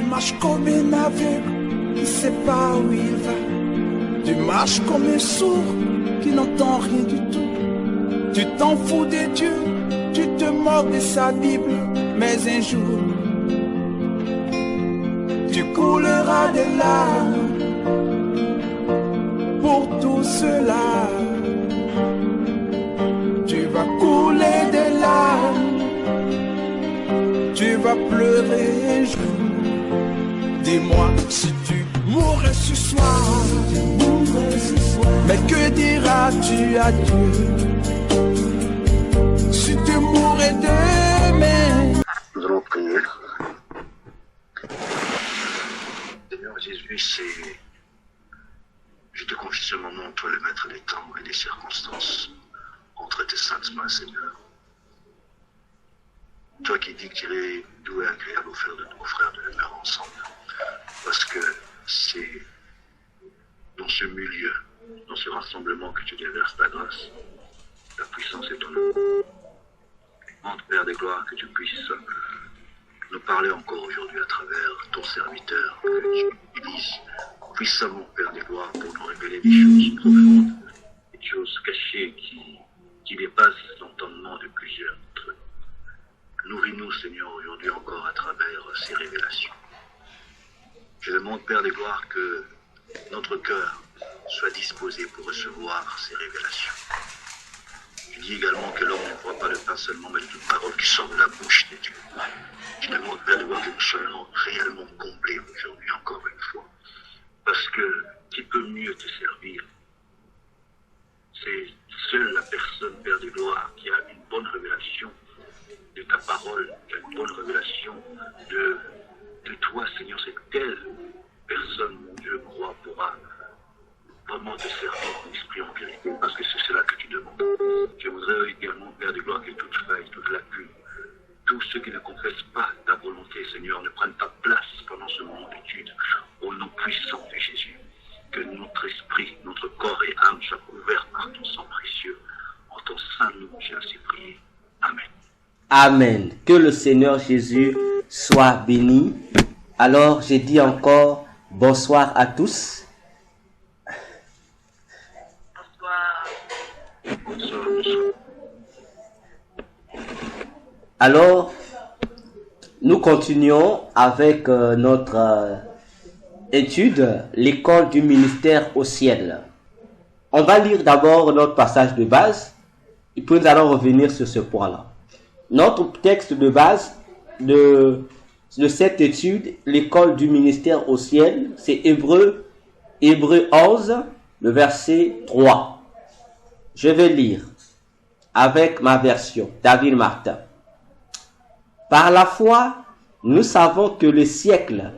marches comme un aveugle qui ne sait pas où il va. Tu marches comme un sourd qui n'entend rien du tout. Tu t'en fous de Dieu, tu te moques de sa Bible. Mais un jour, tu couleras des larmes pour tout cela. Tu vas couler des larmes, tu vas pleurer un jour. Dis-moi si tu mourrais ce soir, mais que diras-tu à Dieu si tu mourrais demain? Nous allons prier. Seigneur Jésus, je te confie ce moment, toi le maître des temps et des circonstances, entre tes saintes mains, Seigneur. Toi qui dis qu'il est doux et agréable aux frères de demeurer ensemble. Parce que c'est dans ce milieu, dans ce rassemblement que tu déverses ta grâce, ta puissance et ton amour. Demande, Père des gloires, que tu puisses nous parler encore aujourd'hui à travers ton serviteur, que tu utilises puissamment, Père des gloires, pour nous révéler des choses profondes, des choses cachées qui dépassent l'entendement de plusieurs d'entre nous. Nourris-nous, Seigneur, aujourd'hui encore à travers ces révélations. Je demande, Père des gloires, que notre cœur soit disposé pour recevoir ces révélations. Je dis également que l'homme ne croit pas le pain seulement, mais de toute parole qui sort de la bouche de Dieu. Je demande, Père des gloires, que nous soyons réellement comblés aujourd'hui, encore une fois. Parce que qui peut mieux te servir? C'est seule la personne, Père des gloires, qui a une bonne révélation de ta parole, qui a une bonne révélation de toi, Seigneur. C'est telle personne, mon Dieu, croit, pourra vraiment te servir en esprit, en vérité, parce que c'est cela que tu demandes. Je voudrais également, Père de gloire, que toute faille, toute lacune, tous ceux qui ne confessent pas ta volonté, Seigneur, ne prennent pas place pendant ce moment d'étude, au nom puissant de Jésus. Que notre esprit, notre corps et âme soient couverts par ton sang précieux. En ton saint nom, j'ai ainsi prié. Amen. Amen. Que le Seigneur Jésus soit béni. Alors, j'ai dit encore bonsoir à tous. Bonsoir. Alors, nous continuons avec notre étude, l'école du ministère au ciel. On va lire d'abord notre passage de base, et puis nous allons revenir sur ce point-là. Notre texte de base de cette étude, l'école du ministère au ciel, c'est Hébreux 11, le verset 3. Je vais lire avec ma version, David Martin. Par la foi, nous savons que les siècles,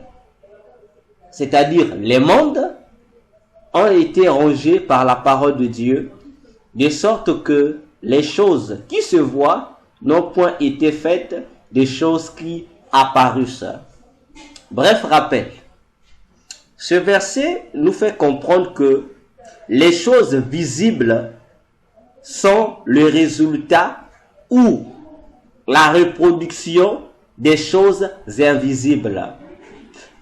c'est-à-dire les mondes, ont été rangés par la parole de Dieu, de sorte que les choses qui se voient n'ont point été faites des choses qui apparussent. Bref rappel. Ce verset nous fait comprendre que les choses visibles sont le résultat ou la reproduction des choses invisibles.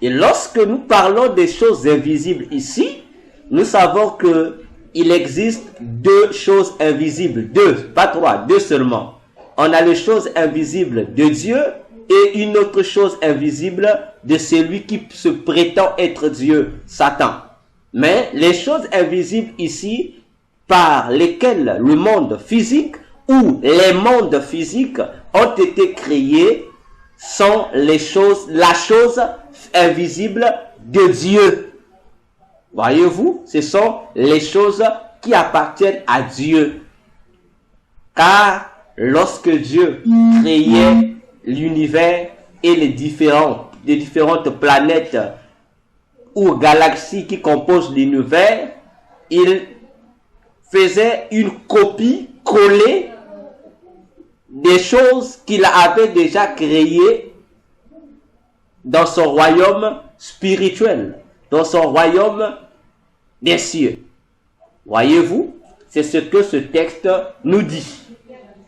Et lorsque nous parlons des choses invisibles ici, nous savons que il existe deux choses invisibles, pas trois, deux seulement. On a les choses invisibles de Dieu et une autre chose invisible de celui qui se prétend être Dieu, Satan. Mais les choses invisibles ici, par lesquelles le monde physique ou les mondes physiques ont été créés, sont la chose invisible de Dieu. Voyez-vous, ce sont les choses qui appartiennent à Dieu. Car lorsque Dieu créait l'univers et les différentes planètes ou galaxies qui composent l'univers, il faisait une copie collée des choses qu'il avait déjà créées dans son royaume spirituel, dans son royaume des cieux. Voyez-vous, c'est ce que ce texte nous dit.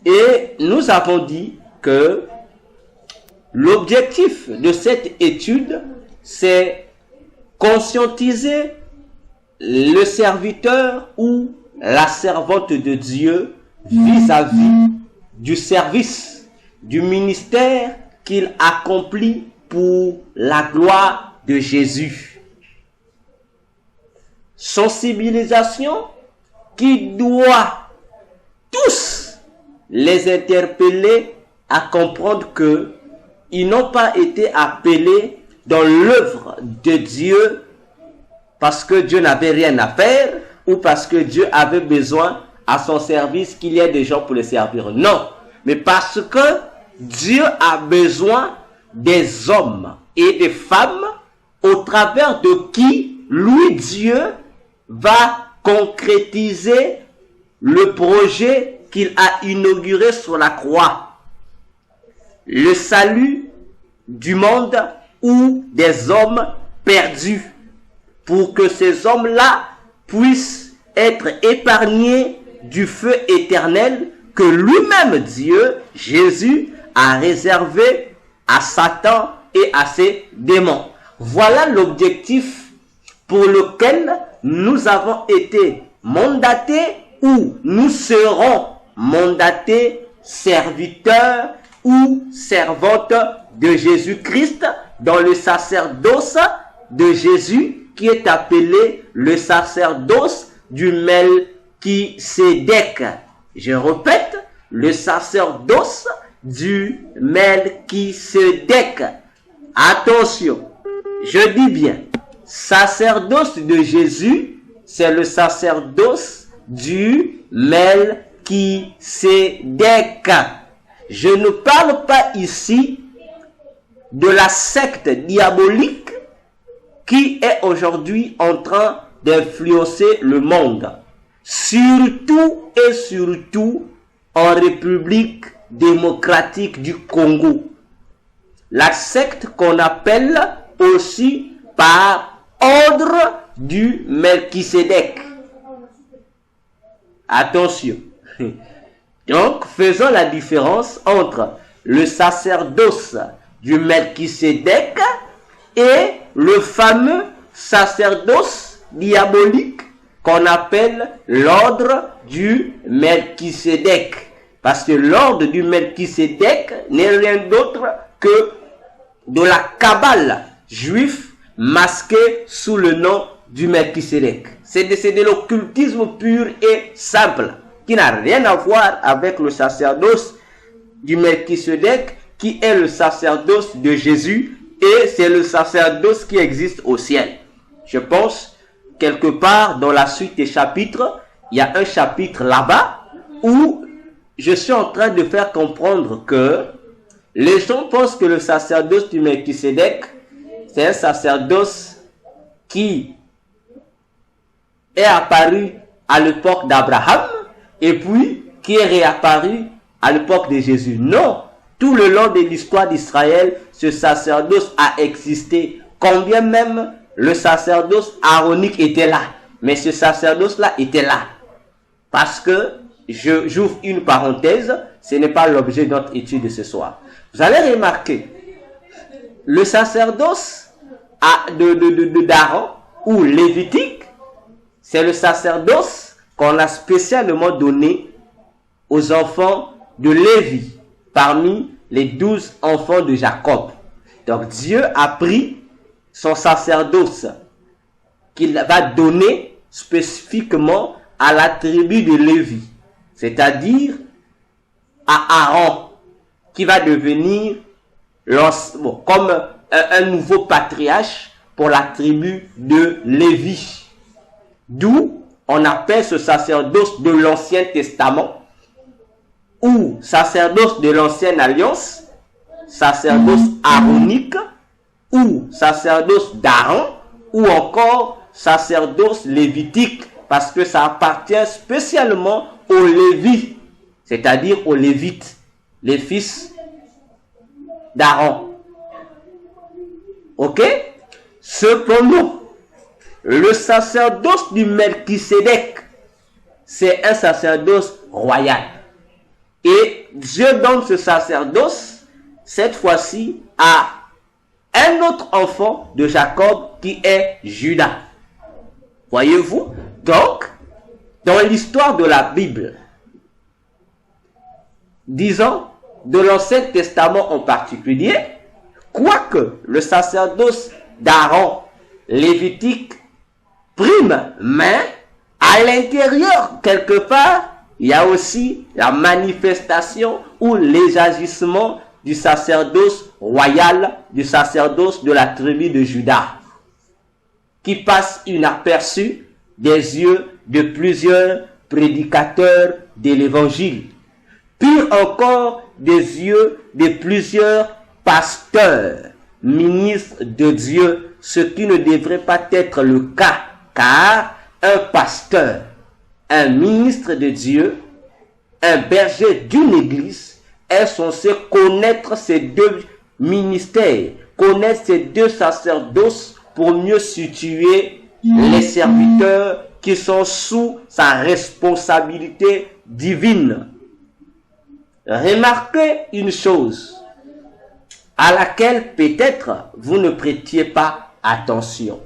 Et nous avons dit que l'objectif de cette étude c'est conscientiser le serviteur ou la servante de Dieu vis-à-vis du service, du ministère qu'il accomplit pour la gloire de Jésus. Sensibilisation qui doit tous les interpeller à comprendre que ils n'ont pas été appelés dans l'œuvre de Dieu parce que Dieu n'avait rien à faire ou parce que Dieu avait besoin à son service qu'il y ait des gens pour le servir. Non, mais parce que Dieu a besoin des hommes et des femmes au travers de qui lui, Dieu, va concrétiser le projet qu'il a inauguré sur la croix. Le salut du monde ou des hommes perdus, pour que ces hommes-là puissent être épargnés du feu éternel que lui-même Dieu, Jésus, a réservé à Satan et à ses démons. Voilà l'objectif pour lequel nous avons été mandatés ou nous serons mandatés serviteurs ou servantes de Jésus-Christ dans le sacerdoce de Jésus qui est appelé le sacerdoce du Melchisédek. Je répète, le sacerdoce du Melchisédek. Attention, je dis bien, sacerdoce de Jésus, c'est le sacerdoce du Melchisédek. Je ne parle pas ici de la secte diabolique qui est aujourd'hui en train d'influencer le monde. Surtout et surtout en République démocratique du Congo. La secte qu'on appelle aussi par ordre du Melchisédek. Attention. Donc, faisons la différence entre le sacerdoce du Melchisédek et le fameux sacerdoce diabolique qu'on appelle l'ordre du Melchisédek. Parce que l'ordre du Melchisédek n'est rien d'autre que de la cabale juive masquée sous le nom du Melchisédek. C'est de l'occultisme pur et simple qui n'a rien à voir avec le sacerdoce du Melchisédek qui est le sacerdoce de Jésus et c'est le sacerdoce qui existe au ciel. Je pense quelque part dans la suite des chapitres, il y a un chapitre là-bas où je suis en train de faire comprendre que les gens pensent que le sacerdoce du Melchisédek, c'est un sacerdoce qui est apparu à l'époque d'Abraham et puis qui est réapparu à l'époque de Jésus. Non, tout le long de l'histoire d'Israël, ce sacerdoce a existé. Combien même le sacerdoce aaronique était là. Mais ce sacerdoce-là était là. Parce que, j'ouvre une parenthèse, ce n'est pas l'objet de notre étude de ce soir. Vous allez remarquer, le sacerdoce d'Aaron ou lévitique, c'est le sacerdoce qu'on a spécialement donné aux enfants de Lévi, parmi les 12 enfants de Jacob. Donc Dieu a pris son sacerdoce qu'il va donner spécifiquement à la tribu de Lévi, c'est-à-dire à Aaron, qui va devenir comme un nouveau patriarche pour la tribu de Lévi. D'où on appelle ce sacerdoce de l'Ancien Testament ou sacerdoce de l'Ancienne Alliance, sacerdoce aaronique ou sacerdoce d'Aaron ou encore sacerdoce lévitique parce que ça appartient spécialement aux Lévites, c'est-à-dire aux Lévites, les fils d'Aaron. Ok? Cependant, le sacerdoce du Melchisédek, c'est un sacerdoce royal. Et Dieu donne ce sacerdoce, cette fois-ci, à un autre enfant de Jacob qui est Judas. Voyez-vous? Donc, dans l'histoire de la Bible, disons, de l'Ancien Testament en particulier, quoique le sacerdoce d'Aaron, lévitique, prime, mais à l'intérieur, quelque part, il y a aussi la manifestation ou les agissements du sacerdoce royal, du sacerdoce de la tribu de Juda, qui passe inaperçu des yeux de plusieurs prédicateurs de l'évangile. Pire encore, des yeux de plusieurs pasteurs, ministres de Dieu, ce qui ne devrait pas être le cas, car un pasteur, un ministre de Dieu, un berger d'une église est censé connaître ces deux ministères, connaître ces deux sacerdoces pour mieux situer les serviteurs qui sont sous sa responsabilité divine. Remarquez une chose à laquelle peut-être vous ne prêtiez pas attention.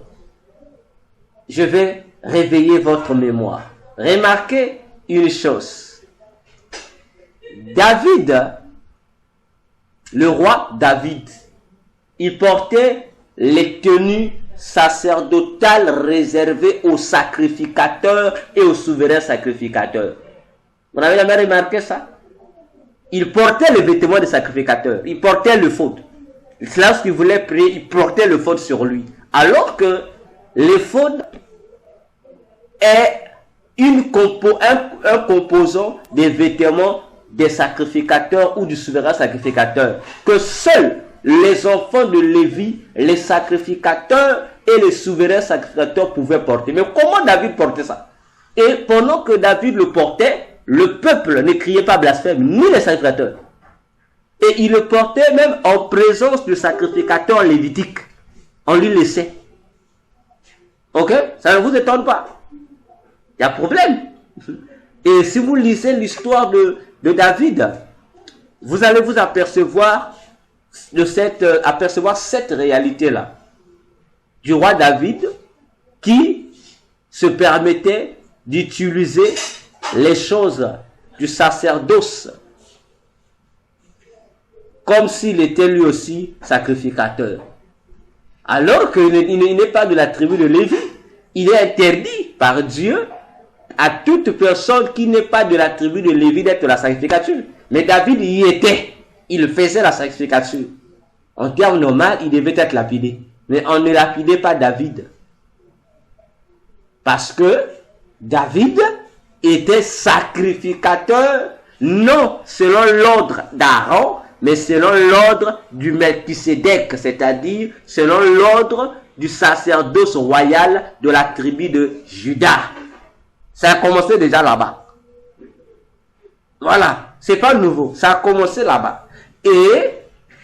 Je vais réveiller votre mémoire. Remarquez une chose. David, le roi David, il portait les tenues sacerdotales réservées aux sacrificateurs et aux souverains sacrificateurs. Vous n'avez jamais remarqué ça? Il portait les vêtements des sacrificateurs. Il portait le faute. Lorsqu'il voulait prier, il portait le faute sur lui. Alors que le faute est un composant des vêtements des sacrificateurs ou du souverain sacrificateur. Que seuls les enfants de Lévi, les sacrificateurs et les souverains sacrificateurs pouvaient porter. Mais comment David portait ça? Et pendant que David le portait, le peuple ne criait pas blasphème, ni les sacrificateurs. Et il le portait même en présence du sacrificateur lévitique. On lui laissait. Ok? Ça ne vous étonne pas. Il y a problème. Et si vous lisez l'histoire de David, vous allez vous apercevoir cette réalité-là. Du roi David qui se permettait d'utiliser les choses du sacerdoce comme s'il était lui aussi sacrificateur. Alors qu'il n'est pas de la tribu de Lévi, il est interdit par Dieu à toute personne qui n'est pas de la tribu de Lévi d'être la sacrificature. Mais David y était. Il faisait la sacrificature. En termes normal, il devait être lapidé. Mais on ne lapidait pas David. Parce que David était sacrificateur, non selon l'ordre d'Aaron, mais selon l'ordre du Melchisédek, c'est-à-dire selon l'ordre du sacerdoce royal de la tribu de Juda. Ça a commencé déjà là-bas. Voilà, c'est pas nouveau, ça a commencé là-bas. Et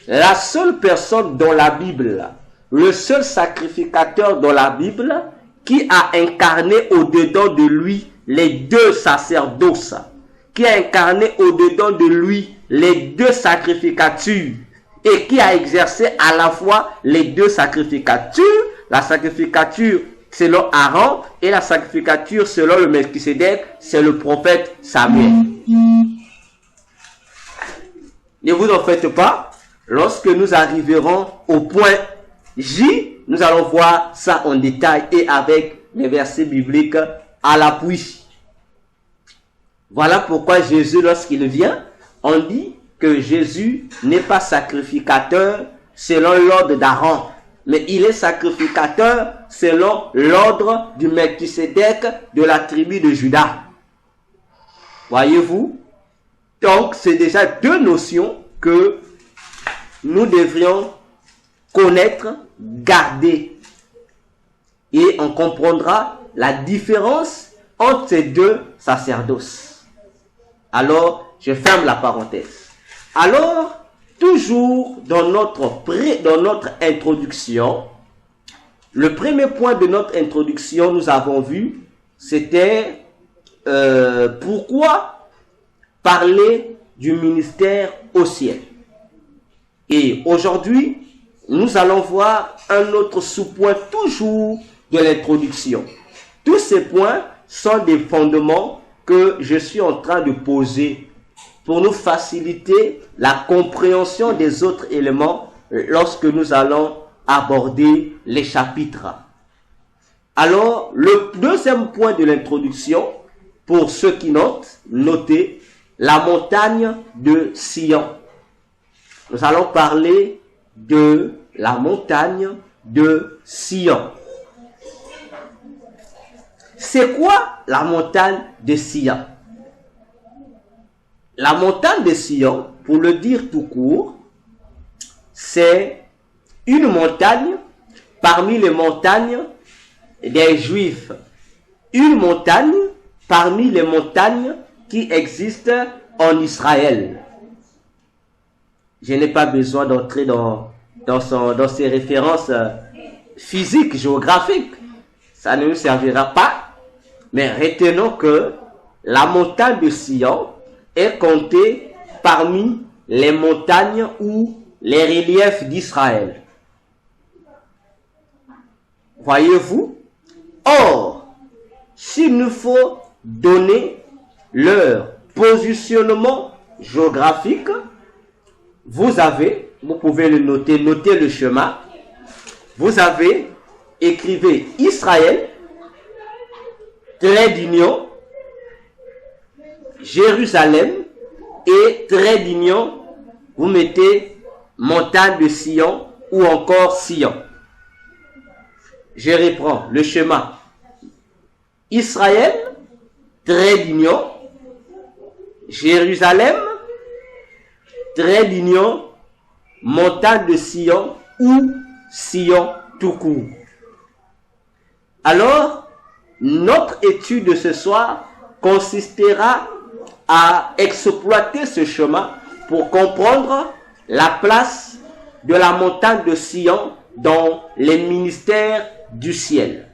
la seule personne dans la Bible, le seul sacrificateur dans la Bible qui a incarné au-dedans de lui les deux sacerdoces, qui a incarné au-dedans de lui les deux sacrificatures et qui a exercé à la fois les deux sacrificatures, la sacrificature selon Aaron et la sacrificature selon le Melchisédek, c'est le prophète Samuel. Ne vous en faites pas, lorsque nous arriverons au point J, nous allons voir ça en détail et avec les versets bibliques à l'appui. Voilà pourquoi Jésus, lorsqu'il vient, on dit que Jésus n'est pas sacrificateur selon l'ordre d'Aaron, mais il est sacrificateur selon l'ordre du Melchisédek de la tribu de Juda. Voyez-vous? Donc, c'est déjà deux notions que nous devrions connaître, garder. Et on comprendra la différence entre ces deux sacerdoces. Alors, je ferme la parenthèse. Alors, toujours dans notre introduction, le premier point de notre introduction, nous avons vu, c'était pourquoi parler du ministère au ciel. Et aujourd'hui, nous allons voir un autre sous-point toujours de l'introduction. Tous ces points sont des fondements que je suis en train de poser pour nous faciliter la compréhension des autres éléments lorsque nous allons aborder les chapitres. Alors, le deuxième point de l'introduction, pour ceux qui notent, notez la montagne de Sion. Nous allons parler de la montagne de Sion. C'est quoi la montagne de Sion? La montagne de Sion, pour le dire tout court, c'est une montagne parmi les montagnes des Juifs. Une montagne parmi les montagnes qui existent en Israël. Je n'ai pas besoin d'entrer dans ces références physiques, géographiques. Ça ne nous servira pas. Mais retenons que la montagne de Sion est comptée parmi les montagnes ou les reliefs d'Israël. Voyez-vous? Or, s'il nous faut donner leur positionnement géographique, vous pouvez le noter, notez le schéma. Vous avez, écrivez Israël, trait d'union, Jérusalem, et trait d'union, vous mettez montagne de Sion ou encore Sion. Je reprends le schéma. Israël, trait d'union, Jérusalem, trait d'union, montagne de Sion ou Sion tout court. Alors, notre étude de ce soir consistera à exploiter ce chemin pour comprendre la place de la montagne de Sion dans les ministères du ciel.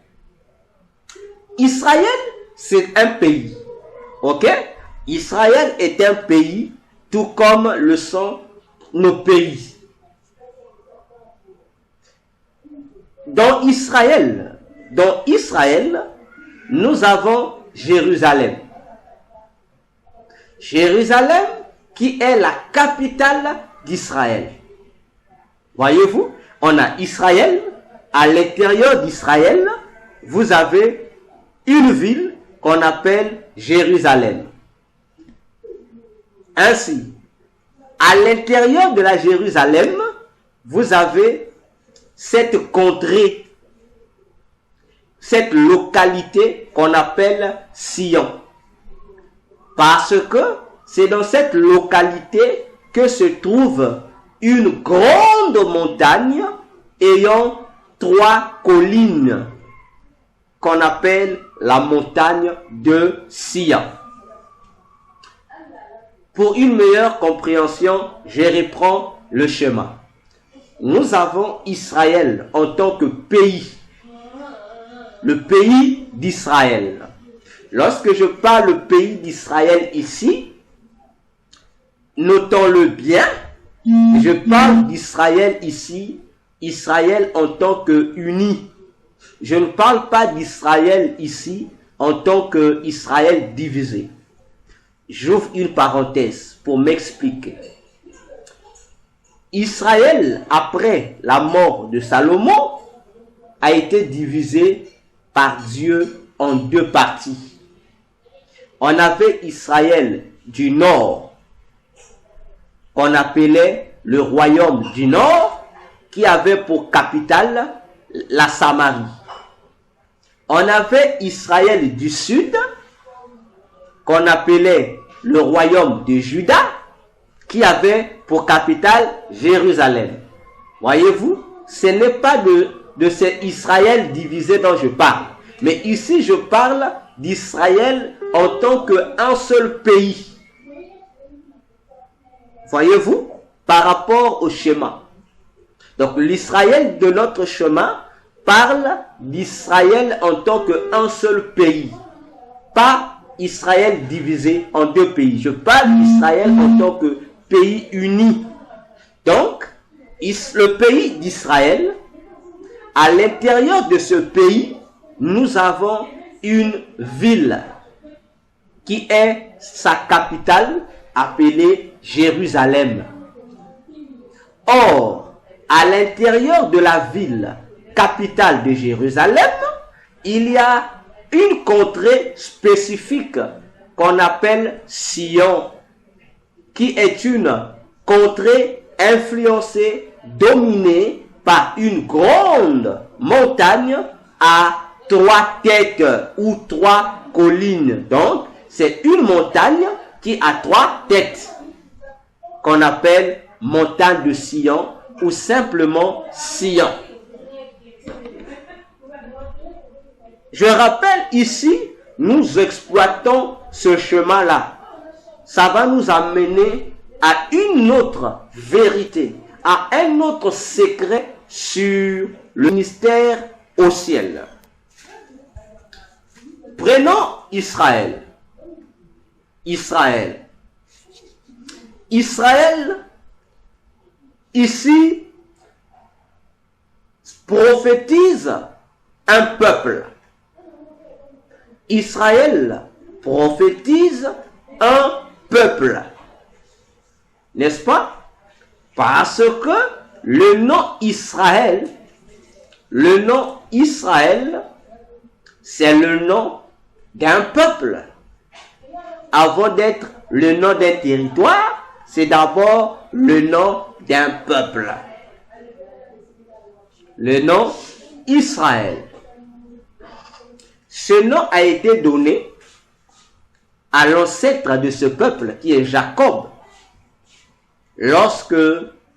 Israël, c'est un pays. Ok? Israël est un pays, tout comme le sont nos pays. Dans Israël, nous avons Jérusalem. Jérusalem qui est la capitale d'Israël. Voyez-vous, on a Israël. À l'intérieur d'Israël, vous avez une ville qu'on appelle Jérusalem. Ainsi, à l'intérieur de la Jérusalem, vous avez cette contrée, cette localité qu'on appelle Sion. Parce que c'est dans cette localité que se trouve une grande montagne ayant 3 collines qu'on appelle la montagne de Sion. Pour une meilleure compréhension, je reprends le schéma. Nous avons Israël en tant que pays, le pays d'Israël. Lorsque je parle du pays d'Israël ici, notons-le bien, je parle d'Israël ici, Israël en tant que uni. Je ne parle pas d'Israël ici en tant qu'Israël divisé. J'ouvre une parenthèse pour m'expliquer. Israël, après la mort de Salomon, a été divisé par Dieu en 2 parties. On avait Israël du nord, qu'on appelait le royaume du nord, qui avait pour capitale la Samarie. On avait Israël du sud, qu'on appelait le royaume de Juda, qui avait pour capitale Jérusalem. Voyez-vous, ce n'est pas de cet Israël divisé dont je parle. Mais ici, je parle d'Israël en tant qu'un seul pays. Voyez-vous, par rapport au schéma. Donc, l'Israël de notre chemin parle d'Israël en tant qu'un seul pays. Pas Israël divisé en 2 pays. Je parle d'Israël en tant que pays uni. Donc, le pays d'Israël, à l'intérieur de ce pays, nous avons une ville qui est sa capitale appelée Jérusalem. Or, à l'intérieur de la ville capitale de Jérusalem, il y a une contrée spécifique qu'on appelle Sion, qui est une contrée influencée, dominée par une grande montagne à 3 têtes ou 3 collines. Donc, c'est une montagne qui a 3 têtes, qu'on appelle montagne de Sion ou simplement Sion. Je rappelle ici, nous exploitons ce chemin-là. Ça va nous amener à une autre vérité, à un autre secret sur le ministère au ciel. Prenons Israël. Israël, ici, prophétise un peuple. Israël prophétise un peuple. N'est-ce pas? Parce que le nom Israël, c'est le nom d'un peuple. Avant d'être le nom d'un territoire, c'est d'abord le nom d'un peuple. Le nom Israël. Ce nom a été donné à l'ancêtre de ce peuple qui est Jacob. Lorsque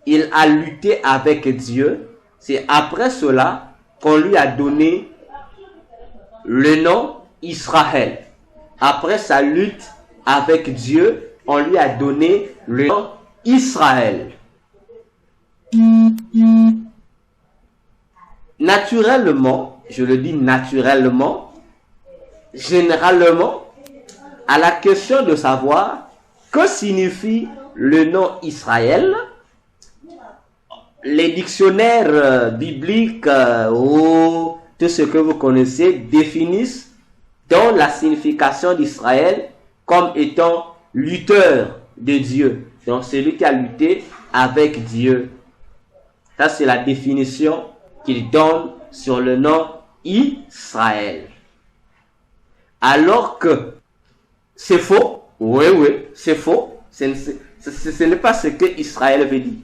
il a lutté avec Dieu, c'est après cela qu'on lui a donné le nom Israël. Après sa lutte avec Dieu, on lui a donné le nom Israël. Naturellement, je le dis naturellement, généralement, à la question de savoir que signifie le nom Israël, les dictionnaires bibliques ou tout ce que vous connaissez définissent dans la signification d'Israël comme étant lutteur de Dieu. Donc celui qui a lutté avec Dieu. Ça c'est la définition qu'il donne sur le nom Israël. Alors que c'est faux. Oui, c'est faux. Ce n'est pas ce que Israël veut dire.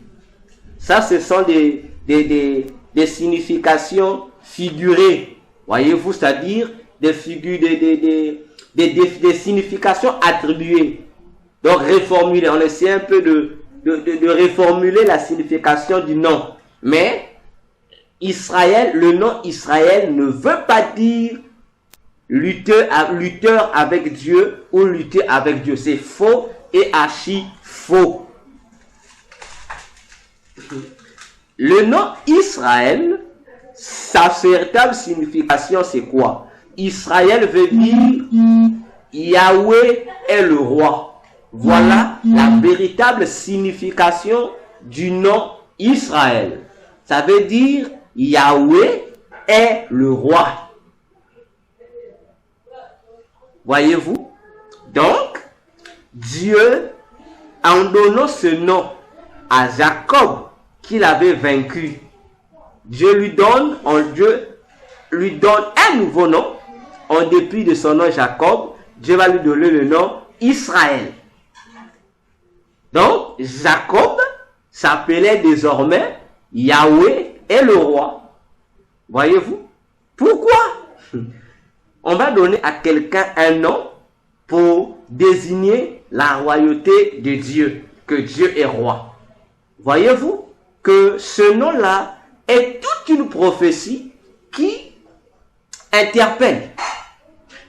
Ça, ce sont des significations figurées. Voyez-vous, c'est-à-dire des figures, des significations attribuées. Donc, reformuler. On essaie un peu de reformuler la signification du nom. Mais, Israël, le nom Israël ne veut pas dire lutteur avec Dieu ou lutter avec Dieu. C'est faux et archi faux. Le nom Israël, sa véritable signification, c'est quoi? Israël veut dire Yahweh est le roi. Voilà la véritable signification du nom Israël. Ça veut dire Yahweh est le roi. Voyez-vous? Donc, Dieu, en donnant ce nom à Jacob qu'il avait vaincu, Dieu lui donne un nouveau nom. En dépit de son nom Jacob, Dieu va lui donner le nom Israël. Donc, Jacob s'appelait désormais Yahweh est le roi. Voyez-vous? Pourquoi? On va donner à quelqu'un un nom pour désigner la royauté de Dieu, que Dieu est roi. Voyez-vous que ce nom-là est toute une prophétie qui interpelle.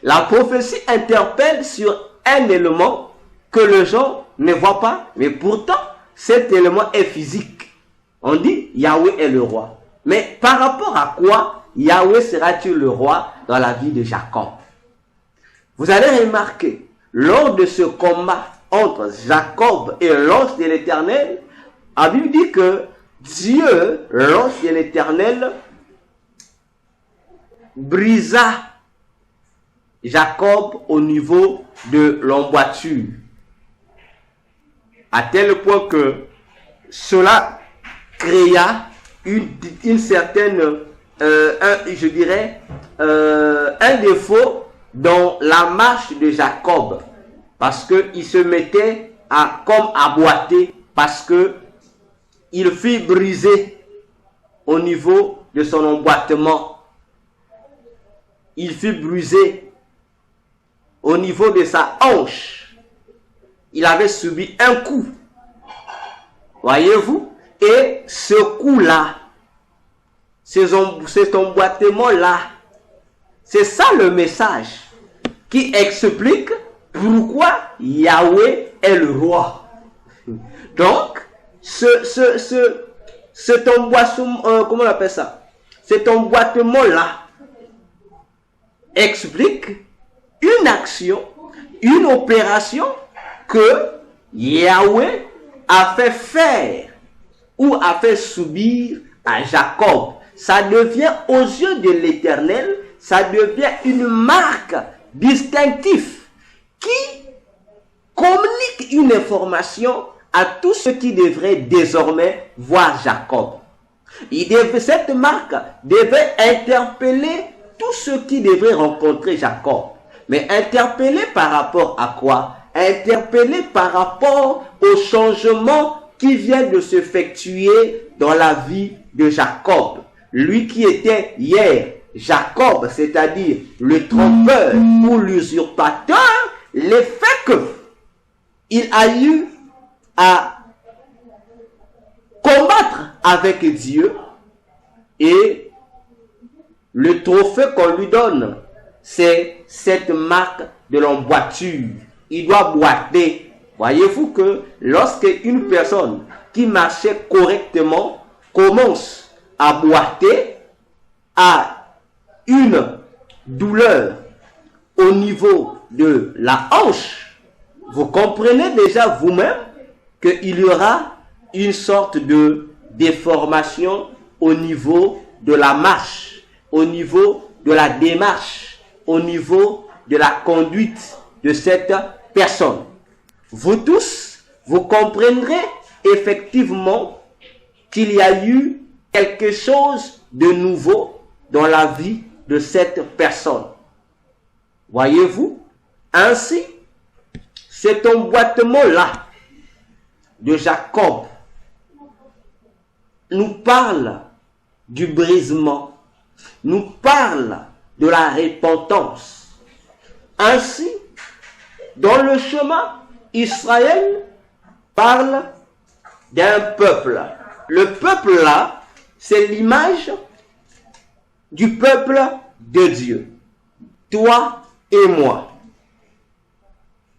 La prophétie interpelle sur un élément que les gens ne voient pas, mais pourtant, cet élément est physique. On dit Yahweh est le roi. Mais par rapport à quoi Yahweh sera-t-il le roi dans la vie de Jacob? Vous allez remarquer, lors de ce combat entre Jacob et l'ange de l'Éternel, la Bible dit que Dieu, l'ange de l'Éternel, brisa Jacob au niveau de l'emboîture, à tel point que cela créa une certaine, je dirais, un défaut dans la marche de Jacob, parce qu'il se mettait comme à boiter, parce que il fut brisé au niveau de son emboîtement. Il fut brisé au niveau de sa hanche. Il avait subi un coup. Voyez-vous? Et ce coup-là, cet emboîtement-là, c'est ça le message qui explique pourquoi Yahweh est le roi. Donc, cet emboîtement, comment on appelle ça? Cet emboîtement-là explique une action, une opération que Yahweh a fait faire ou a fait subir à Jacob. Ça devient aux yeux de l'Éternel, ça devient une marque distinctive qui communique une information à tous ceux qui devraient désormais voir Jacob. Cette marque devait interpeller tous ceux qui devraient rencontrer Jacob. Mais interpeller par rapport à quoi? Interpeller par rapport au changement qui vient de s'effectuer dans la vie de Jacob. Lui qui était hier Jacob, c'est-à-dire le trompeur ou l'usurpateur, l'effet que il a eu à combattre avec Dieu, et le trophée qu'on lui donne, c'est cette marque de l'emboîture. Il doit boiter. Voyez-vous que lorsque une personne qui marchait correctement commence à boiter, a une douleur au niveau de la hanche, vous comprenez déjà vous-même qu'il y aura une sorte de déformation au niveau de la marche, au niveau de la démarche, au niveau de la conduite de cette personne. Vous tous, vous comprendrez effectivement qu'il y a eu quelque chose de nouveau dans la vie de cette personne. Voyez-vous? Ainsi, cet emboîtement-là de Jacob nous parle du brisement, nous parle de la repentance. Ainsi, dans le chemin, Israël parle d'un peuple. Le peuple là, c'est l'image du peuple de Dieu. Toi et moi.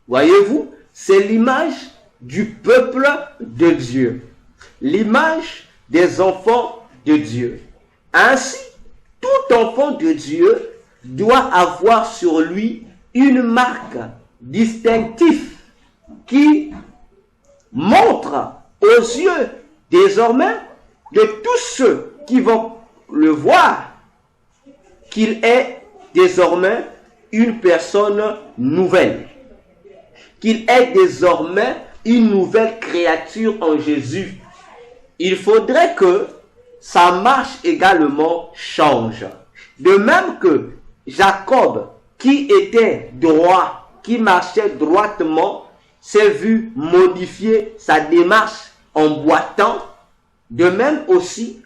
Voyez-vous, c'est l'image du peuple de Dieu. L'image des enfants de Dieu. Ainsi, tout enfant de Dieu doit avoir sur lui une marque distinctive qui montre aux yeux désormais de tous ceux qui vont le voir qu'il est désormais une personne nouvelle, qu'il est désormais une nouvelle créature en Jésus. Il faudrait que sa marche également change. De même que Jacob, qui était droit, qui marchait droitement, s'est vu modifier sa démarche en boitant. De même aussi,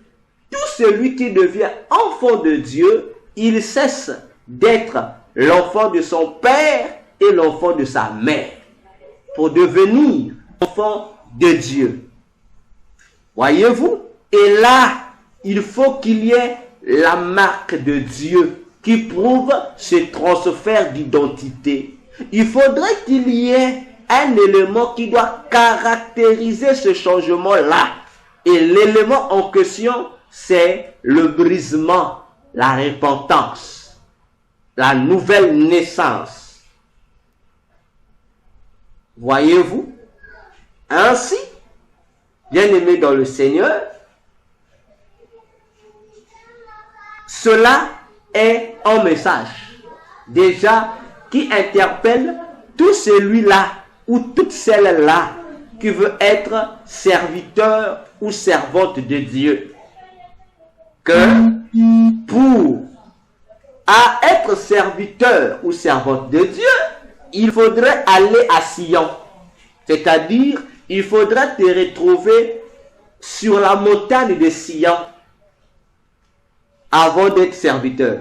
tout celui qui devient enfant de Dieu, il cesse d'être l'enfant de son père et l'enfant de sa mère pour devenir enfant de Dieu. Voyez-vous? Et là, il faut qu'il y ait la marque de Dieu qui prouve ce transfert d'identité. Il faudrait qu'il y ait un élément qui doit caractériser ce changement-là. Et l'élément en question, c'est le brisement, la repentance, la nouvelle naissance. Voyez-vous? Ainsi, bien-aimés dans le Seigneur, Cela est un message déjà qui interpelle tout celui-là ou toute celle-là qui veut être serviteur ou servante de Dieu. Que pour être serviteur ou servante de Dieu, il faudrait aller à Sion. C'est-à-dire, il faudra te retrouver sur la montagne de Sion avant d'être serviteur.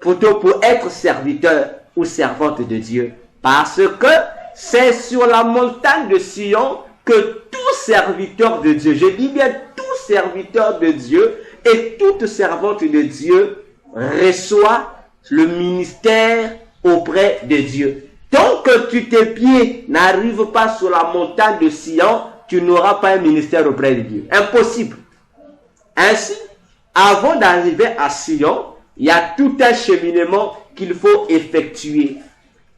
Plutôt pour être serviteur ou servante de Dieu. Parce que c'est sur la montagne de Sion que tout serviteur de Dieu, je dis bien tout serviteur de Dieu et toute servante de Dieu reçoit le ministère auprès de Dieu. Tant que tes pieds n'arrivent pas sur la montagne de Sion, tu n'auras pas un ministère auprès de Dieu. Impossible. Ainsi, avant d'arriver à Sion, il y a tout un cheminement qu'il faut effectuer.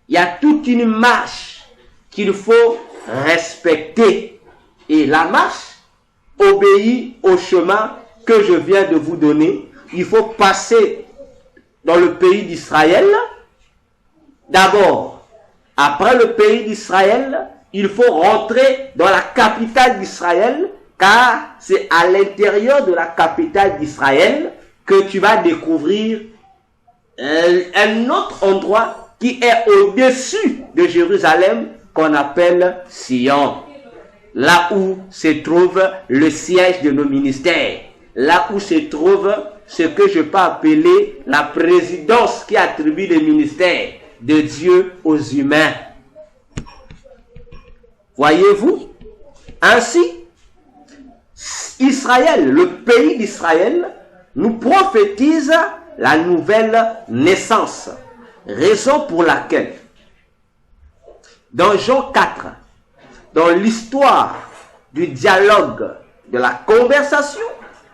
Il y a toute une marche qu'il faut respecter. Et la marche obéit au chemin que je viens de vous donner. Il faut passer dans le pays d'Israël. D'abord, après le pays d'Israël, il faut rentrer dans la capitale d'Israël, car c'est à l'intérieur de la capitale d'Israël que tu vas découvrir un autre endroit qui est au-dessus de Jérusalem, qu'on appelle Sion. Là où se trouve le siège de nos ministères. Là où se trouve ce que je peux appeler la présidence qui attribue les ministères de Dieu aux humains. Voyez-vous? Ainsi, Israël, le pays d'Israël, nous prophétise la nouvelle naissance. Raison pour laquelle, dans Jean 4, dans l'histoire du dialogue, de la conversation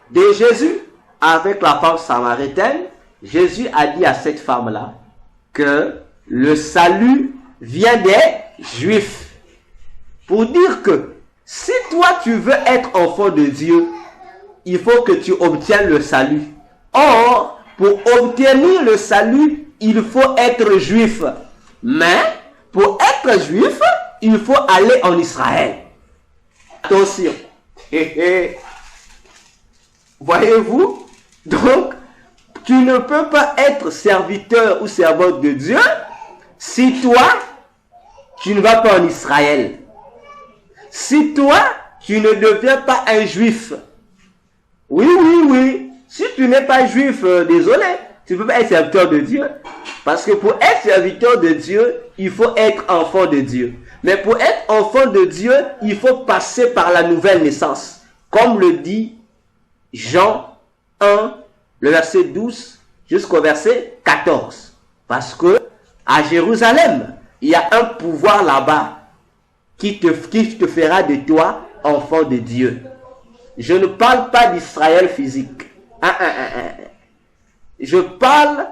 de Jésus avec la femme samaritaine, Jésus a dit à cette femme-là que le salut vient des Juifs. Pour dire que si toi tu veux être enfant de Dieu, il faut que tu obtiennes le salut. Or, pour obtenir le salut, il faut être juif. Mais, pour être juif, il faut aller en Israël. Attention. Voyez-vous? Donc, tu ne peux pas être serviteur ou servante de Dieu si toi, tu ne vas pas en Israël. Si toi, tu ne deviens pas un juif. Oui. Si tu n'es pas juif, désolé, tu ne peux pas être serviteur de Dieu. Parce que pour être serviteur de Dieu, il faut être enfant de Dieu. Mais pour être enfant de Dieu, il faut passer par la nouvelle naissance. Comme le dit Jean 1, le verset 12 jusqu'au verset 14. Parce que à Jérusalem, il y a un pouvoir là-bas qui te fera de toi enfant de Dieu. Je ne parle pas d'Israël physique. Je parle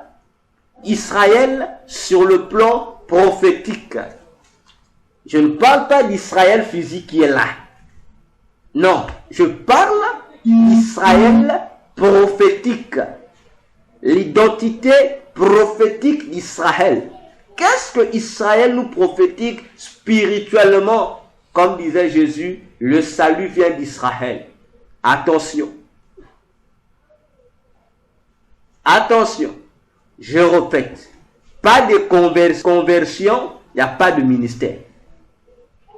d'Israël sur le plan prophétique. Je ne parle pas d'Israël physique qui est là. Non, je parle d'Israël prophétique. L'identité prophétique d'Israël. Qu'est-ce que Israël nous prophétique spirituellement? Comme disait Jésus, le salut vient d'Israël. Attention. Attention. Je répète. Pas de conversion, il n'y a pas de ministère.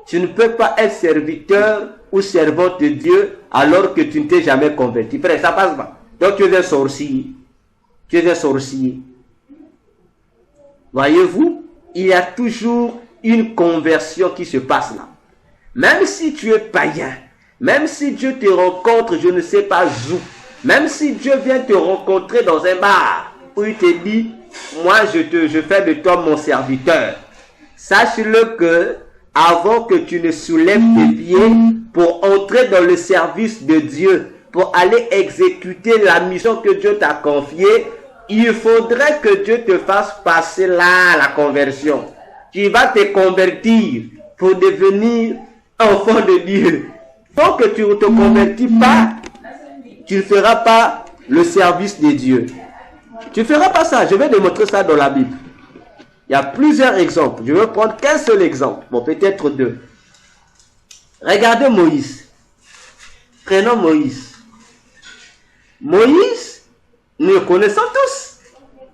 Tu ne peux pas être serviteur ou servante de Dieu alors que tu ne t'es jamais converti. Frère, ça passe pas. Donc tu es un sorcier. Tu es un sorcier. Voyez-vous, il y a toujours une conversion qui se passe là. Même si tu es païen, même si Dieu te rencontre, je ne sais pas où, même si Dieu vient te rencontrer dans un bar, où il te dit, moi je fais de toi mon serviteur. Sache-le que, avant que tu ne soulèves tes pieds pour entrer dans le service de Dieu, pour aller exécuter la mission que Dieu t'a confiée, il faudrait que Dieu te fasse passer là la conversion. Tu vas te convertir pour devenir enfant de Dieu. Tant que tu ne te convertis pas, tu ne feras pas le service de Dieu. Tu ne feras pas ça. Je vais démontrer ça dans la Bible. Il y a plusieurs exemples. Je vais prendre qu'un seul exemple. Bon, peut-être deux. Regardez Moïse. Prenons Moïse. Moïse, nous le connaissons tous.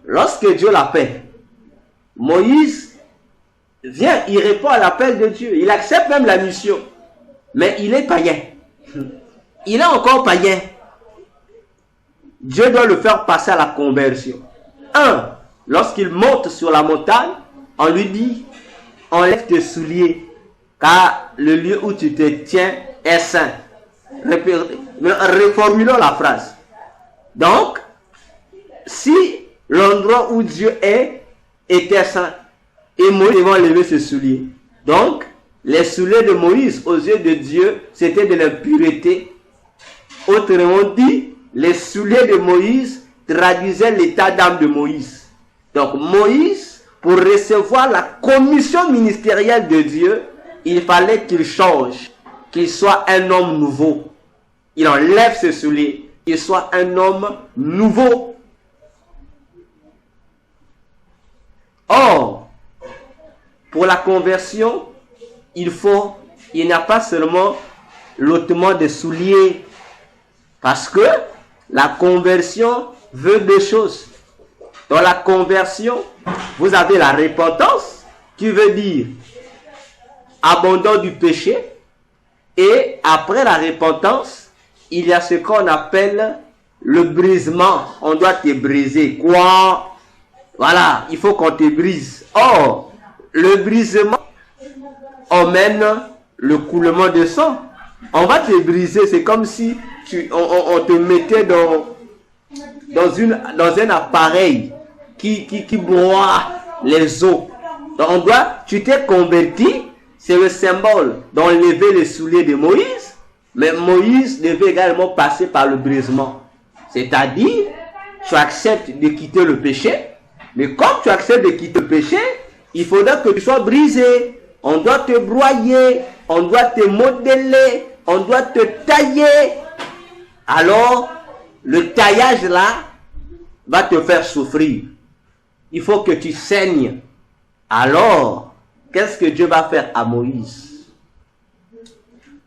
Lorsque Dieu l'appelle, Moïse vient, il répond à l'appel de Dieu. Il accepte même la mission. Mais il est païen. Il est encore païen. Dieu doit le faire passer à la conversion. Lorsqu'il monte sur la montagne, on lui dit, enlève tes souliers, car le lieu où tu te tiens est saint. Reformulons la phrase. Donc, si l'endroit où Dieu est était saint, et Moïse va lever ses souliers. Donc, les souliers de Moïse aux yeux de Dieu, c'était de l'impureté. Autrement dit, les souliers de Moïse traduisaient l'état d'âme de Moïse. Donc Moïse, pour recevoir la commission ministérielle de Dieu, il fallait qu'il change, qu'il soit un homme nouveau. Il enlève ses souliers, qu'il soit un homme nouveau. Or, pour la conversion, il n'y a pas seulement l'ôtement des souliers, parce que la conversion veut deux choses. Dans la conversion, vous avez la repentance, qui veut dire abandon du péché. Et après la repentance, il y a ce qu'on appelle le brisement. On doit te briser. Quoi? Voilà, il faut qu'on te brise. Or, le brisement emmène le coulement de sang. On va te briser, c'est comme si on te mettait dans un appareil qui broie les os. Donc tu t'es converti, c'est le symbole d'enlever les souliers de Moïse, mais Moïse devait également passer par le brisement. C'est-à-dire, tu acceptes de quitter le péché, mais comme tu acceptes de quitter le péché, il faudra que tu sois brisé. On doit te broyer, on doit te modeler, on doit te tailler. Alors, le taillage là va te faire souffrir. Il faut que tu saignes. Alors, qu'est-ce que Dieu va faire à Moïse?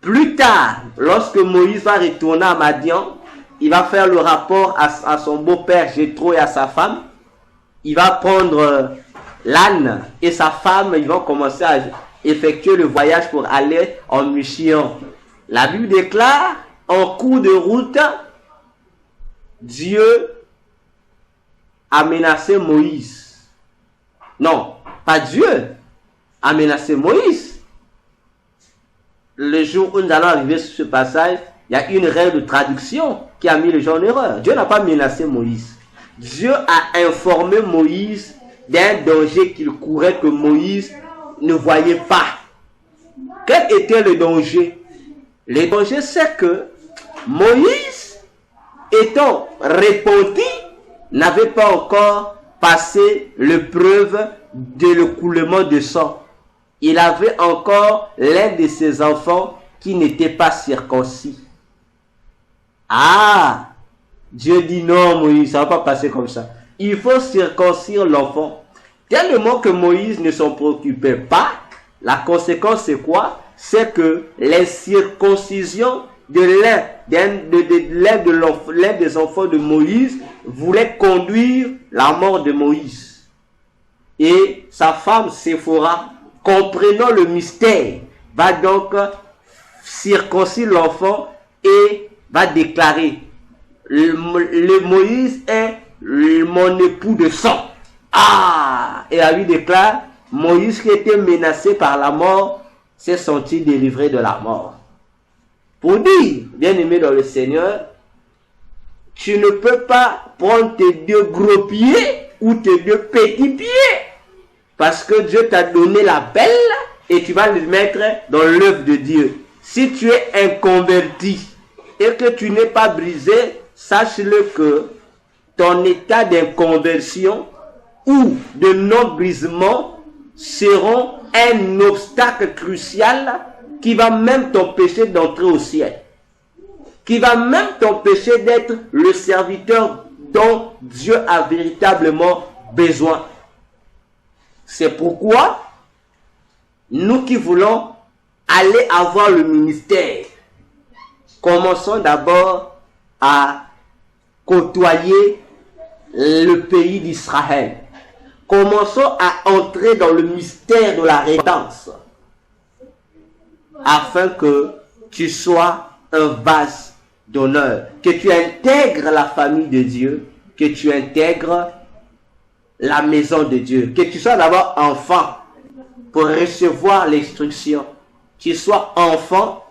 Plus tard, lorsque Moïse va retourner à Madian, il va faire le rapport à son beau-père Jéthro et à sa femme. Il va prendre l'âne et sa femme, ils vont commencer à effectuer le voyage pour aller en mission. La Bible déclare, en cours de route, Dieu a menacé Moïse. Non, pas Dieu a menacé Moïse. Le jour où nous allons arriver sur ce passage, il y a une règle de traduction qui a mis les gens en erreur. Dieu n'a pas menacé Moïse. Dieu a informé Moïse d'un danger qu'il courait que Moïse ne voyait pas. Quel était le danger? Le danger, c'est que Moïse, étant repenti, n'avait pas encore passé l'épreuve de l'écoulement de sang. Il avait encore l'un de ses enfants qui n'était pas circoncis. Ah! Dieu dit non, Moïse, ça ne va pas passer comme ça. Il faut circoncire l'enfant. Tellement que Moïse ne s'en préoccupait pas, la conséquence c'est quoi? C'est que les circoncisions de l'un des enfants de Moïse voulait conduire la mort de Moïse. Et sa femme Séphora, comprenant le mystère, va donc circoncire l'enfant et va déclarer: le Moïse est mon époux de sang. Ah! Et elle lui déclare: Moïse, qui était menacé par la mort, s'est senti délivré de la mort. Pour dire, bien-aimé dans le Seigneur, tu ne peux pas prendre tes deux gros pieds ou tes deux petits pieds, parce que Dieu t'a donné la pelle et tu vas le mettre dans l'œuvre de Dieu. Si tu es inconverti et que tu n'es pas brisé, sache-le que ton état d'inconversion ou de non-brisement seront un obstacle crucial qui va même t'empêcher d'entrer au ciel, qui va même t'empêcher d'être le serviteur dont Dieu a véritablement besoin. C'est pourquoi nous qui voulons aller avoir le ministère, commençons d'abord à côtoyer le pays d'Israël. Commençons à entrer dans le mystère de la rédemption, afin que tu sois un vase d'honneur, que tu intègres la famille de Dieu, que tu intègres la maison de Dieu, que tu sois d'abord enfant pour recevoir l'instruction. Tu sois enfant,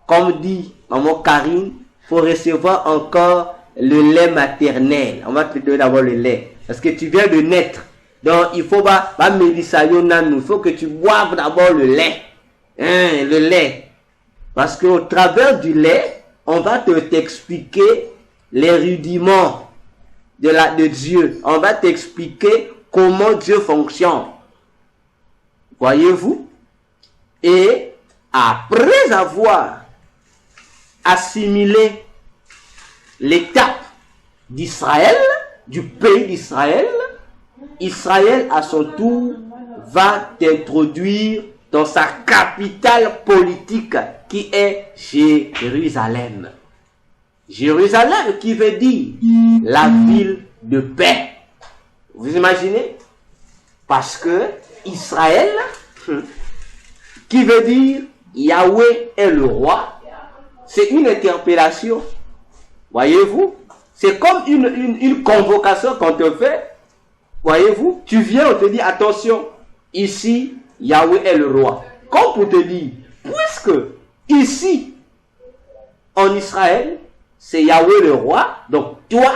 comme dit maman Karine, pour recevoir encore le lait maternel. On va te donner d'abord le lait, parce que tu viens de naître. Donc il faut il faut que tu boives d'abord le lait. Le lait. Parce qu'au travers du lait, on va t'expliquer les rudiments de Dieu. On va t'expliquer comment Dieu fonctionne. Voyez-vous? Et après avoir assimilé l'étape d'Israël, du pays d'Israël, Israël à son tour va t'introduire dans sa capitale politique qui est Jérusalem. Jérusalem qui veut dire la ville de paix. Vous imaginez? Parce que Israël, qui veut dire Yahweh est le roi, c'est une interpellation. Voyez-vous? C'est comme une convocation qu'on te fait. Voyez-vous? Tu viens, on te dit attention, ici Yahweh est le roi. Comme pour te dire, puisque ici en Israël c'est Yahweh le roi, donc toi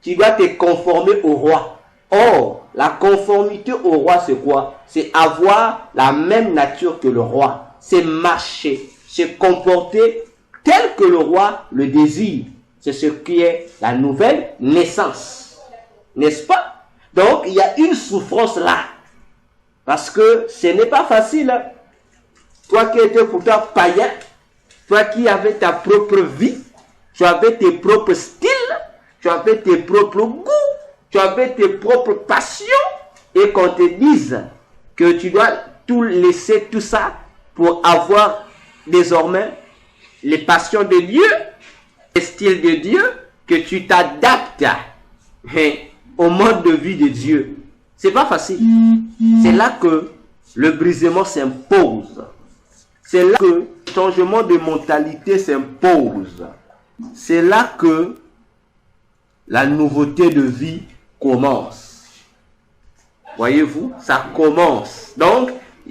tu dois te conformer au roi. Or, la conformité au roi c'est quoi? C'est avoir la même nature que le roi. C'est marcher, se comporter tel que le roi le désire. C'est ce qui est la nouvelle naissance. N'est-ce pas? Donc, il y a une souffrance là. Parce que ce n'est pas facile. Hein? Toi qui étais pourtant païen, toi qui avais ta propre vie, tu avais tes propres styles, tu avais tes propres goûts, tu avais tes propres passions, et qu'on te dise que tu dois tout laisser, tout ça, pour avoir désormais les passions de Dieu, les styles de Dieu, que tu t'adaptes au mode de vie de Dieu. C'est pas facile. C'est là que le brisement s'impose. C'est là que le changement de mentalité s'impose. C'est là que la nouveauté de vie commence. Voyez-vous, ça commence. Donc,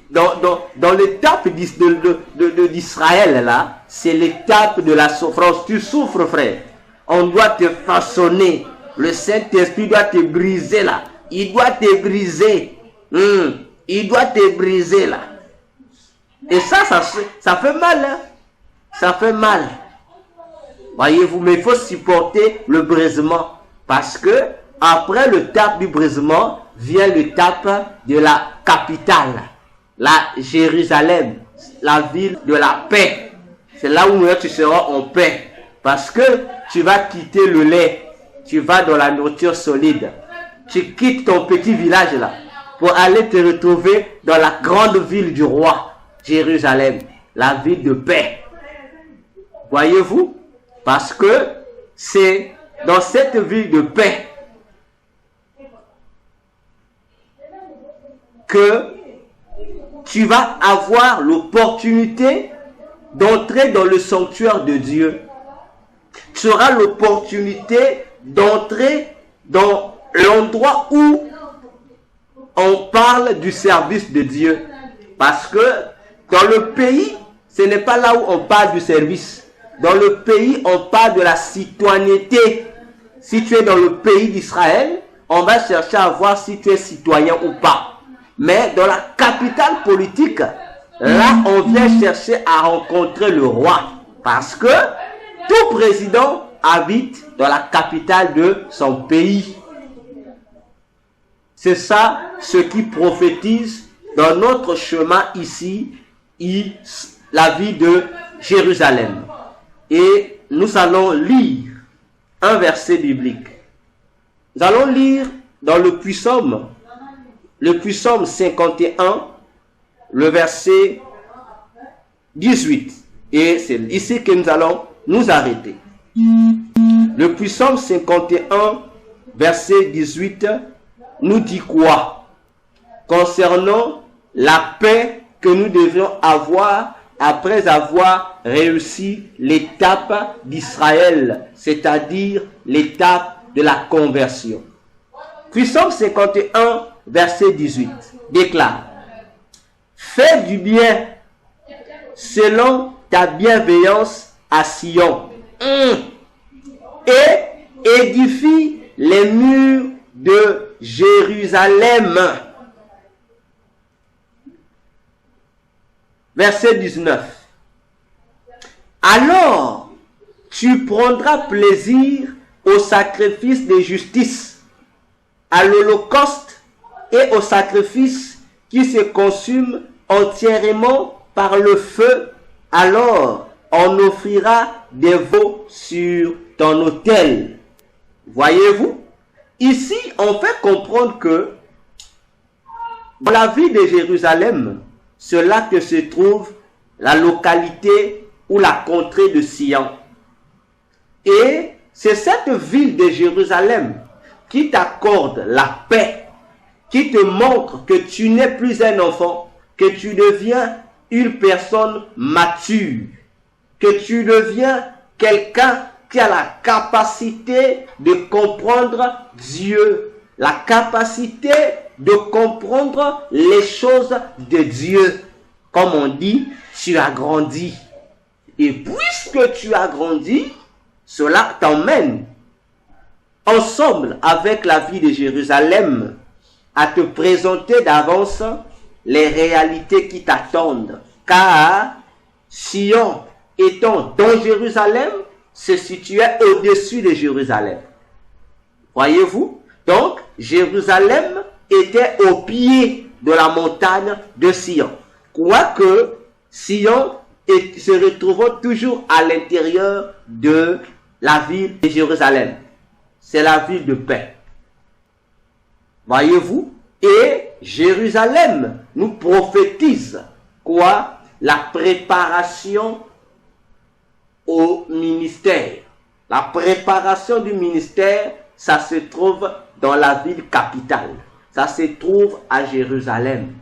dans l'étape d'Israël, là, c'est l'étape de la souffrance. Tu souffres, frère. On doit te façonner. Le Saint-Esprit doit te briser, là. Il doit te briser. Il doit te briser, là. Et ça fait mal, hein. Ça fait mal. Voyez-vous, mais il faut supporter le brisement. Parce que, après l'étape du brisement, vient l'étape de la capitale. La Jérusalem, la ville de la paix. C'est là où tu seras en paix. Parce que tu vas quitter le lait. Tu vas dans la nourriture solide. Tu quittes ton petit village là pour aller te retrouver dans la grande ville du roi, Jérusalem, la ville de paix. Voyez-vous? Parce que c'est dans cette ville de paix que tu vas avoir l'opportunité d'entrer dans le sanctuaire de Dieu. Tu auras l'opportunité d'entrer dans l'endroit où on parle du service de Dieu. Parce que dans le pays, ce n'est pas là où on parle du service. Dans le pays, on parle de la citoyenneté. Si tu es dans le pays d'Israël, on va chercher à voir si tu es citoyen ou pas. Mais dans la capitale politique, là, on vient chercher à rencontrer le roi. Parce que tout président habite dans la capitale de son pays. C'est ça ce qui prophétise dans notre chemin ici, la vie de Jérusalem. Et nous allons lire un verset biblique. Nous allons lire dans le Psaume 51, le verset 18. Et c'est ici que nous allons nous arrêter. Le Psaume 51, verset 18, nous dit quoi concernant la paix que nous devions avoir après avoir réussi l'étape d'Israël, c'est-à-dire l'étape de la conversion. Psaume 51, verset 18, déclare: fais du bien selon ta bienveillance à Sion, et édifie les murs de Jérusalem. Verset 19. Alors, tu prendras plaisir au sacrifice de justice, à l'holocauste et au sacrifice qui se consument entièrement par le feu. Alors, on offrira des veaux sur ton autel. Voyez-vous, ici, on fait comprendre que dans la ville de Jérusalem, c'est là que se trouve la localité ou la contrée de Sion. Et c'est cette ville de Jérusalem qui t'accorde la paix, qui te montre que tu n'es plus un enfant, que tu deviens une personne mature, que tu deviens quelqu'un qui a la capacité de comprendre Dieu, la capacité de comprendre les choses de Dieu. Comme on dit, tu as grandi. Et puisque tu as grandi, cela t'emmène ensemble avec la vie de Jérusalem à te présenter d'avance les réalités qui t'attendent. Car Sion étant dans Jérusalem, se situait au-dessus de Jérusalem. Voyez-vous? Donc, Jérusalem était au pied de la montagne de Sion. Quoique Sion se retrouvant toujours à l'intérieur de la ville de Jérusalem. C'est la ville de paix. Voyez-vous? Et Jérusalem nous prophétise quoi? La préparation au ministère. La préparation du ministère, ça se trouve dans la ville capitale. Ça se trouve à Jérusalem.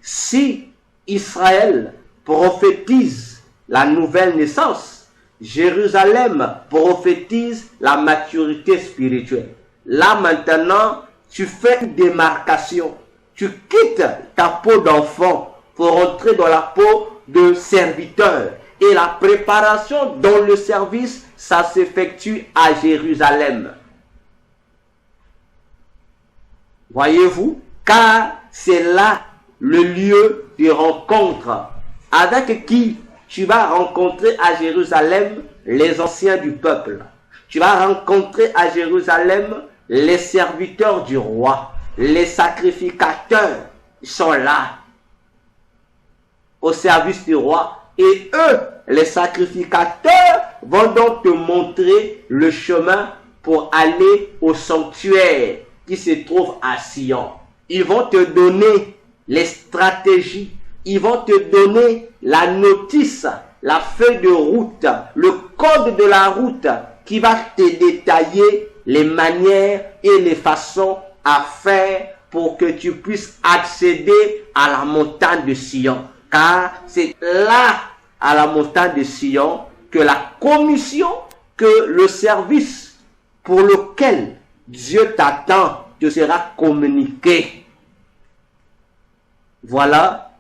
Si Israël prophétise la nouvelle naissance, Jérusalem prophétise la maturité spirituelle. Là maintenant, tu fais une démarcation. Tu quittes ta peau d'enfant pour entrer dans la peau de serviteur. Et la préparation dans le service, ça s'effectue à Jérusalem. Voyez-vous? Car c'est là le lieu de rencontre. Avec qui tu vas rencontrer à Jérusalem les anciens du peuple. Tu vas rencontrer à Jérusalem les serviteurs du roi. Les sacrificateurs sont là au service du roi. Et eux, les sacrificateurs, vont donc te montrer le chemin pour aller au sanctuaire qui se trouve à Sion. Ils vont te donner les stratégies. Ils vont te donner la notice, la feuille de route, le code de la route qui va te détailler les manières et les façons à faire pour que tu puisses accéder à la montagne de Sion. Car c'est là, à la montagne de Sion, que la commission, que le service pour lequel Dieu t'attend te sera communiqué. Voilà,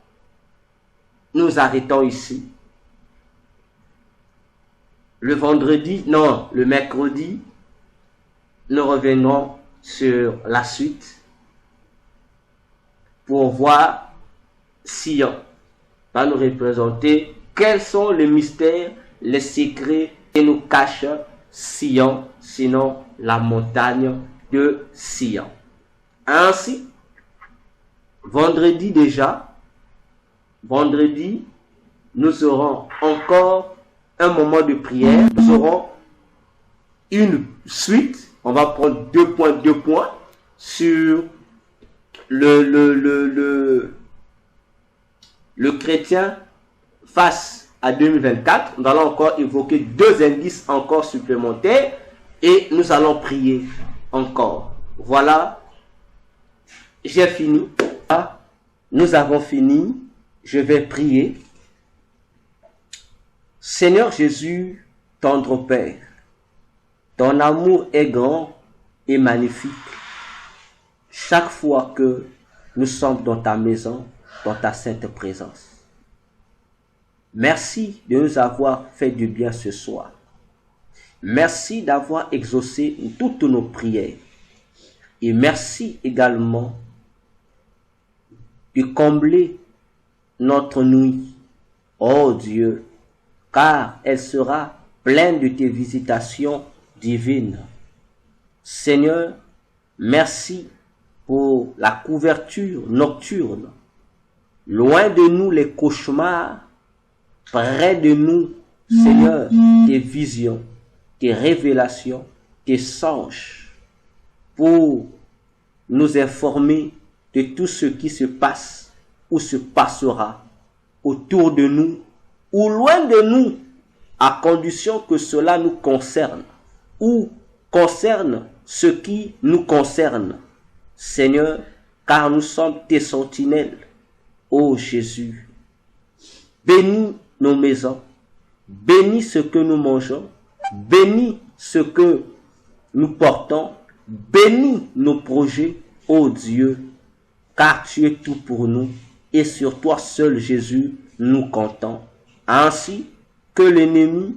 nous arrêtons ici. Le mercredi, nous revenons sur la suite pour voir Sion va nous représenter quels sont les mystères, les secrets que nous cache Sion, sinon la montagne de Sion. Ainsi, vendredi, nous aurons encore un moment de prière. Nous aurons une suite. on va prendre deux points sur le chrétien face à 2024. Nous allons encore évoquer deux indices encore supplémentaires et nous allons prier encore. Voilà, j'ai fini. Nous avons fini. Je vais prier. Seigneur Jésus, tendre Père, ton amour est grand et magnifique. Chaque fois que nous sommes dans ta maison, dans ta sainte présence. Merci de nous avoir fait du bien ce soir. Merci d'avoir exaucé toutes nos prières. Et merci également de combler notre nuit, ô Dieu, car elle sera pleine de tes visitations divines. Seigneur, merci pour la couverture nocturne. Loin de nous les cauchemars, près de nous, Seigneur, tes visions, tes révélations, tes songes, pour nous informer de tout ce qui se passe ou se passera autour de nous ou loin de nous, à condition que cela nous concerne ou concerne ce qui nous concerne. Seigneur, car nous sommes tes sentinelles, ô Jésus. Bénis nos maisons, bénis ce que nous mangeons, bénis ce que nous portons, bénis nos projets, ô Dieu, car tu es tout pour nous et sur toi seul, Jésus, nous comptons. Ainsi que l'ennemi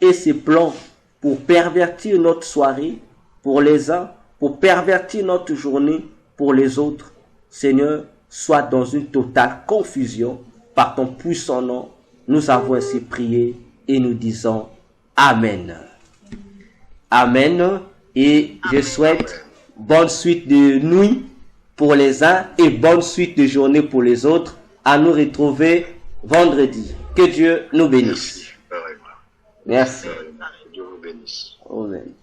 et ses plans pour pervertir notre soirée, pour les uns, pour pervertir notre journée, pour les autres, Seigneur, soit dans une totale confusion. Par ton puissant nom, nous avons ainsi prié et nous disons Amen. Amen. Et je souhaite bonne suite de nuit pour les uns et bonne suite de journée pour les autres. À nous retrouver vendredi. Que Dieu nous bénisse. Merci. Merci. Dieu vous bénisse. Amen.